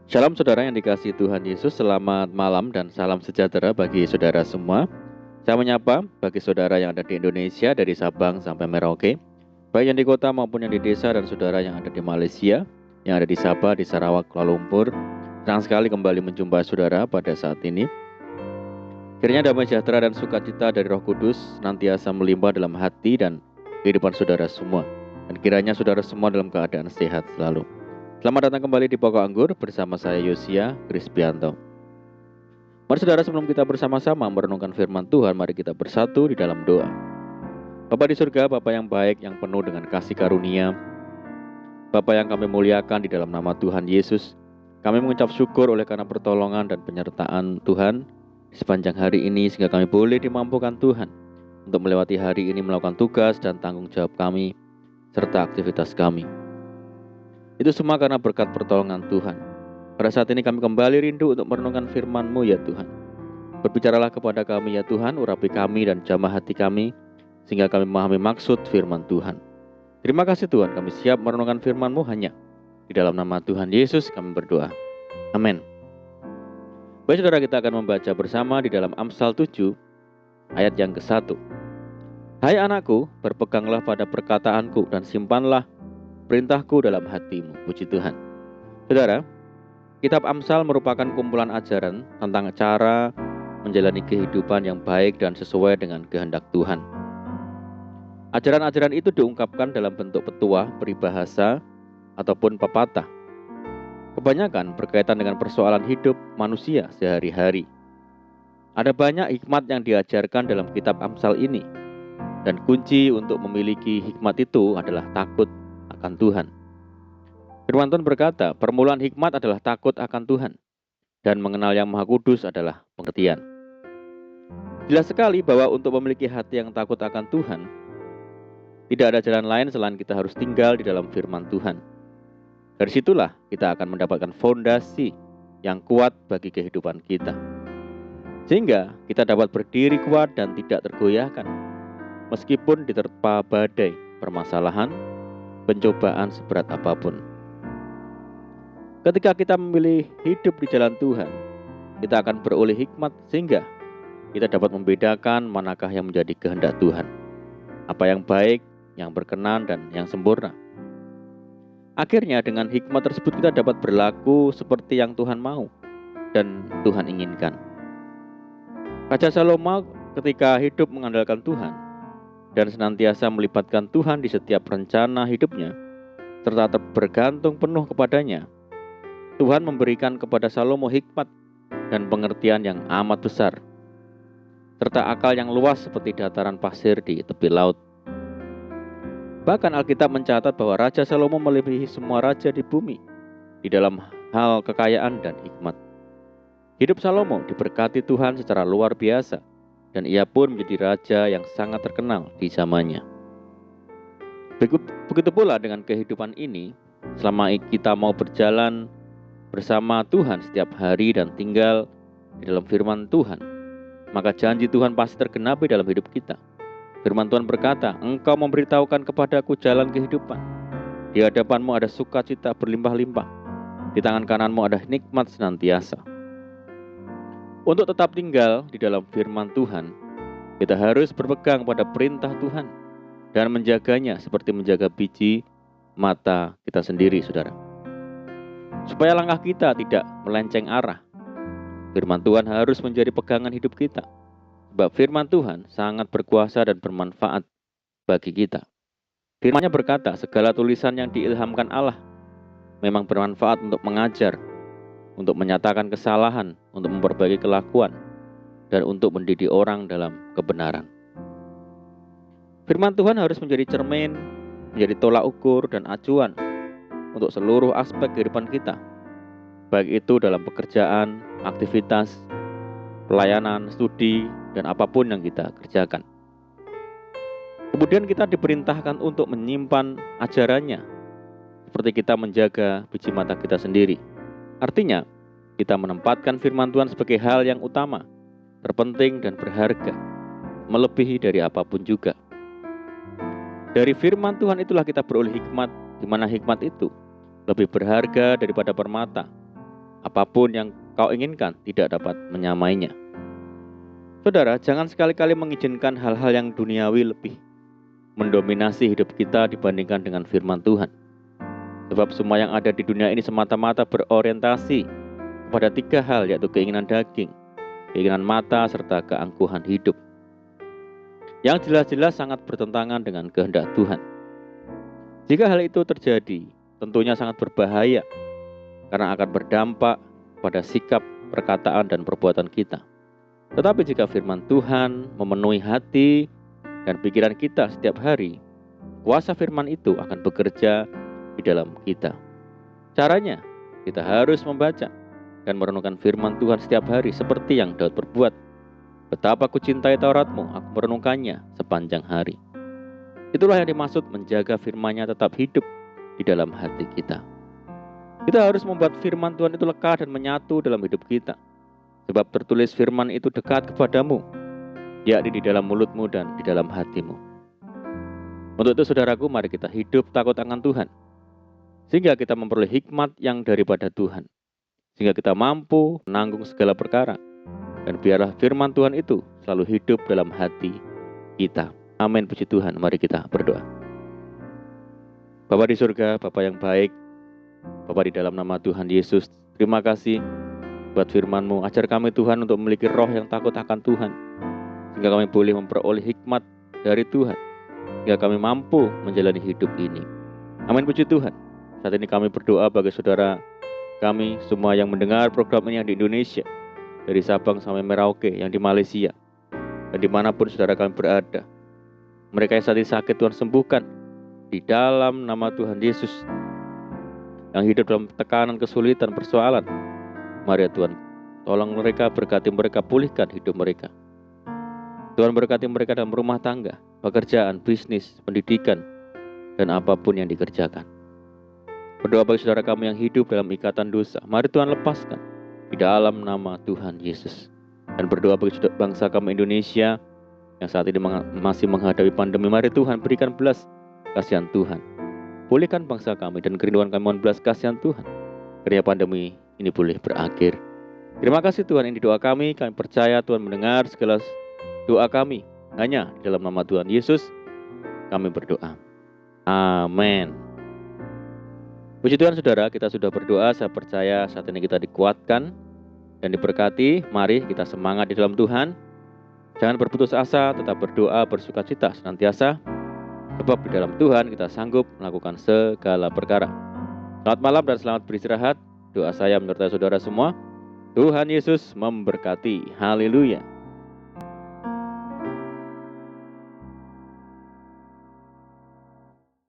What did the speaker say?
Shalom saudara yang dikasihi Tuhan Yesus, selamat malam dan salam sejahtera bagi saudara semua. Saya menyapa bagi saudara yang ada di Indonesia dari Sabang sampai Merauke, baik yang di kota maupun yang di desa, dan saudara yang ada di Malaysia, yang ada di Sabah, di Sarawak, Kuala Lumpur. Senang sekali kembali menjumpai saudara pada saat ini. Kiranya damai sejahtera dan sukacita dari Roh Kudus senantiasa melimpah dalam hati dan kehidupan saudara semua, dan kiranya saudara semua dalam keadaan sehat selalu. Selamat datang kembali di Pokok Anggur bersama saya Yosia Krispianto. Mari saudara, sebelum kita bersama-sama merenungkan firman Tuhan, mari kita bersatu di dalam doa. Bapa di surga, Bapa yang baik, yang penuh dengan kasih karunia, Bapa yang kami muliakan di dalam nama Tuhan Yesus, kami mengucap syukur oleh karena pertolongan dan penyertaan Tuhan di sepanjang hari ini, sehingga kami boleh dimampukan Tuhan untuk melewati hari ini, melakukan tugas dan tanggung jawab kami serta aktivitas kami. Itu semua karena berkat pertolongan Tuhan. Pada saat ini kami kembali rindu untuk merenungkan firman-Mu ya Tuhan. Berbicaralah kepada kami ya Tuhan, urapi kami dan jamah hati kami, sehingga kami memahami maksud firman Tuhan. Terima kasih Tuhan, kami siap merenungkan firman-Mu hanya di dalam nama Tuhan Yesus kami berdoa. Amin. Baik saudara, kita akan membaca bersama di dalam Amsal 7 ayat yang ke-1. Hai anakku, berpeganglah pada perkataanku dan simpanlah perintahku dalam hatimu. Puji Tuhan. Saudara, kitab Amsal merupakan kumpulan ajaran tentang cara menjalani kehidupan yang baik dan sesuai dengan kehendak Tuhan. Ajaran-ajaran itu diungkapkan dalam bentuk petuah, peribahasa, ataupun pepatah. Kebanyakan berkaitan dengan persoalan hidup manusia sehari-hari. Ada banyak hikmat yang diajarkan dalam kitab Amsal ini, dan kunci untuk memiliki hikmat itu adalah takut akan Tuhan. Firman Tuhan berkata, permulaan hikmat adalah takut akan Tuhan, dan mengenal yang Maha Kudus adalah pengertian. Jelas sekali bahwa untuk memiliki hati yang takut akan Tuhan, tidak ada jalan lain selain kita harus tinggal di dalam firman Tuhan. Dari situlah kita akan mendapatkan fondasi yang kuat bagi kehidupan kita, sehingga kita dapat berdiri kuat dan tidak tergoyahkan, meskipun diterpa badai permasalahan, pencobaan seberat apapun. Ketika kita memilih hidup di jalan Tuhan, kita akan beroleh hikmat sehingga kita dapat membedakan manakah yang menjadi kehendak Tuhan, apa yang baik, yang berkenan, dan yang sempurna. Akhirnya dengan hikmat tersebut kita dapat berlaku seperti yang Tuhan mau dan Tuhan inginkan. Raja Salomo ketika hidup mengandalkan Tuhan dan senantiasa melibatkan Tuhan di setiap rencana hidupnya, serta bergantung penuh kepadanya, Tuhan memberikan kepada Salomo hikmat dan pengertian yang amat besar, serta akal yang luas seperti dataran pasir di tepi laut. Bahkan Alkitab mencatat bahwa Raja Salomo melebihi semua raja di bumi di dalam hal kekayaan dan hikmat. Hidup Salomo diberkati Tuhan secara luar biasa, dan ia pun menjadi raja yang sangat terkenal di zamannya. Begitu pula dengan kehidupan ini, selama kita mau berjalan bersama Tuhan setiap hari dan tinggal di dalam firman Tuhan, maka janji Tuhan pasti tergenapi dalam hidup kita. Firman Tuhan berkata, engkau memberitahukan kepadaku jalan kehidupan. Di hadapanmu ada sukacita berlimpah-limpah. Di tangan kananmu ada nikmat senantiasa. Untuk tetap tinggal di dalam firman Tuhan, kita harus berpegang pada perintah Tuhan dan menjaganya seperti menjaga biji mata kita sendiri, saudara. Supaya langkah kita tidak melenceng arah, firman Tuhan harus menjadi pegangan hidup kita. Sebab firman Tuhan sangat berkuasa dan bermanfaat bagi kita. Firman-Nya berkata, segala tulisan yang diilhamkan Allah memang bermanfaat untuk mengajar, untuk menyatakan kesalahan, untuk memperbaiki kelakuan, dan untuk mendidik orang dalam kebenaran. Firman Tuhan harus menjadi cermin, menjadi tolak ukur dan acuan untuk seluruh aspek kehidupan kita, baik itu dalam pekerjaan, aktivitas, pelayanan, studi, dan apapun yang kita kerjakan. Kemudian kita diperintahkan untuk menyimpan ajarannya, seperti kita menjaga biji mata kita sendiri. Artinya, kita menempatkan firman Tuhan sebagai hal yang utama, terpenting dan berharga, melebihi dari apapun juga. Dari firman Tuhan itulah kita beroleh hikmat, di mana hikmat itu lebih berharga daripada permata. apapun yang kau inginkan tidak dapat menyamainya. Saudara, jangan sekali-kali mengizinkan hal-hal yang duniawi lebih mendominasi hidup kita dibandingkan dengan firman Tuhan. Sebab semua yang ada di dunia ini semata-mata berorientasi kepada 3 hal, yaitu keinginan daging, keinginan mata, serta keangkuhan hidup, yang jelas-jelas sangat bertentangan dengan kehendak Tuhan. Jika hal itu terjadi, tentunya sangat berbahaya, karena akan berdampak pada sikap, perkataan, dan perbuatan kita. Tetapi jika firman Tuhan memenuhi hati dan pikiran kita setiap hari, kuasa firman itu akan bekerja di dalam kita. Caranya, kita harus membaca dan merenungkan firman Tuhan setiap hari seperti yang Daud perbuat. Betapa ku cintai Tauratmu, aku merenungkannya sepanjang hari. Itulah yang dimaksud menjaga firman-Nya tetap hidup di dalam hati kita. Kita harus membuat firman Tuhan itu lekat dan menyatu dalam hidup kita. Sebab tertulis firman itu dekat kepadamu, yakni di dalam mulutmu dan di dalam hatimu. Untuk itu saudaraku, mari kita hidup takut akan Tuhan, sehingga kita memperoleh hikmat yang daripada Tuhan, sehingga kita mampu menanggung segala perkara. Dan biarlah firman Tuhan itu selalu hidup dalam hati kita. Amin, puji Tuhan. Mari kita berdoa. Bapa di surga, Bapa yang baik, Bapa di dalam nama Tuhan Yesus, terima kasih buat firman-Mu. Ajar kami Tuhan untuk memiliki roh yang takut akan Tuhan, sehingga kami boleh memperoleh hikmat dari Tuhan, sehingga kami mampu menjalani hidup ini. Amin, puji Tuhan. Saat ini kami berdoa bagi saudara kami semua yang mendengar program ini yang di Indonesia, dari Sabang sampai Merauke, yang di Malaysia, dan dimanapun saudara kami berada. Mereka yang saat ini sakit, Tuhan sembuhkan di dalam nama Tuhan Yesus. Yang hidup dalam tekanan, kesulitan, persoalan, mari ya Tuhan, tolong mereka, berkati mereka, pulihkan hidup mereka. Tuhan berkati mereka dalam rumah tangga, pekerjaan, bisnis, pendidikan, dan apapun yang dikerjakan. Berdoa bagi saudara kami yang hidup dalam ikatan dosa, mari Tuhan lepaskan di dalam nama Tuhan Yesus. Dan berdoa bagi bangsa kami Indonesia yang saat ini masih menghadapi pandemi, mari Tuhan berikan belas kasihan Tuhan. Pulihkan bangsa kami dan kerinduan kami, mohon belas kasihan Tuhan, kiranya pandemi ini boleh berakhir. Terima kasih Tuhan, ini doa kami percaya Tuhan mendengar segala doa kami. Hanya di dalam nama Tuhan Yesus kami berdoa. Amin. Puji Tuhan saudara, kita sudah berdoa. Saya percaya saat ini kita dikuatkan dan diberkati. Mari kita semangat di dalam Tuhan. Jangan berputus asa, tetap berdoa, bersukacita senantiasa. Sebab di dalam Tuhan kita sanggup melakukan segala perkara. Selamat malam dan selamat beristirahat. Doa saya menyertai saudara semua. Tuhan Yesus memberkati. Haleluya.